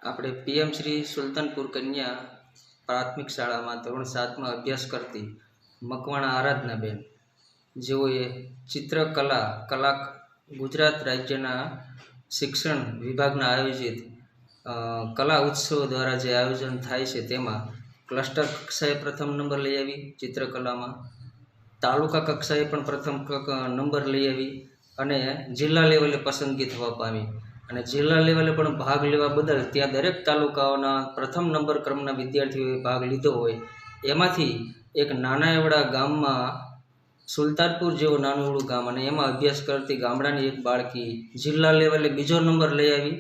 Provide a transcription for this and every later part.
આપણે પીએમ શ્રી સુલતાનપુર કન્યા પ્રાથમિક શાળામાં ધોરણ 7માં અભ્યાસ કરતી મકવાણા આરાધનાબેન, જેઓએ ચિત્રકલા ગુજરાત રાજ્યના શિક્ષણ વિભાગના આયોજિત કલા ઉત્સવ દ્વારા જે આયોજન થાય છે તેમાં ક્લસ્ટર કક્ષાએ પ્રથમ નંબર લઈ આવી, ચિત્રકલામાં તાલુકા કક્ષાએ પણ પ્રથમ નંબર લઈ આવી અને જિલ્લા લેવલે પસંદગી થવા પામી અને જિલ્લા લેવલે પણ ભાગ લેવા બદલ ત્યાં દરેક તાલુકાઓના પ્રથમ નંબર ક્રમના વિદ્યાર્થીઓએ ભાગ લીધો હોય એમાંથી એક નાના એવડા ગામમાં સુલતાનપુર જેવું નાનું એવડું ગામ અને એમાં અભ્યાસ કરતી ગામડાની એક બાળકી જિલ્લા લેવલે બીજો નંબર લઈ આવી.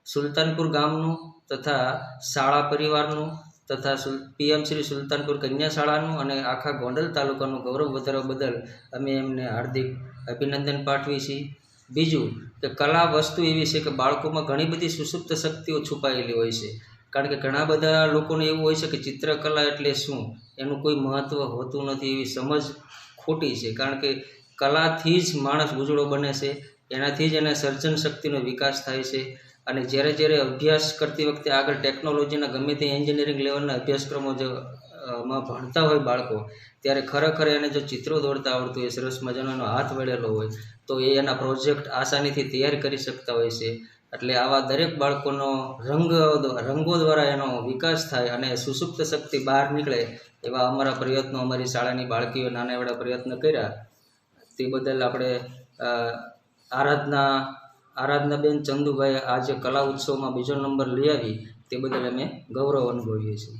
સુલતાનપુર ગામનું તથા શાળા પરિવારનું તથા પીએમ શ્રી સુલતાનપુર કન્યા શાળાનું અને આખા ગોંડલ તાલુકાનું ગૌરવ વધારવા બદલ અમે એમને હાર્દિક અભિનંદન પાઠવીએ છીએ. બીજું કે કલા વસ્તુ એવી છે કે બાળકોમાં ઘણી બધી સુસુપ્ત શક્તિઓ છુપાયેલી હોય છે, કારણ કે ઘણા બધા લોકોને એવું હોય છે કે ચિત્રકલા એટલે શું, એનું કોઈ મહત્ત્વ હોતું નથી, એવી સમજ ખોટી છે. કારણ કે કલાથી જ માણસ ઉજળો બને છે, એનાથી જ એને સર્જન શક્તિનો વિકાસ થાય છે. અને જ્યારે અભ્યાસ કરતી વખતે આગળ ટેકનોલોજીના ગમે તે એન્જિનિયરિંગ લેવલના અભ્યાસક્રમો માં ભણતા હોય બાળકો, ત્યારે ખરેખર એને જો ચિત્રો દોરતા આવડતું હોય, સરસ મજાનો એનો હાથ વળેલો હોય તો એ એના પ્રોજેક્ટ આસાનીથી તૈયાર કરી શકતા હોય છે. એટલે આવા દરેક બાળકોનો રંગો દ્વારા એનો વિકાસ થાય અને સુસુપ્ત શક્તિ બહાર નીકળે એવા અમારા પ્રયત્નો, અમારી શાળાની બાળકીઓ નાના એવડા પ્રયત્ન કર્યા. તે બદલ આપણે આરાધનાબેન ચંદુભાઈ આજે કલા ઉત્સવમાં બીજો નંબર લઈ આવી તે બદલ અમે ગૌરવ અનુભવીએ છીએ.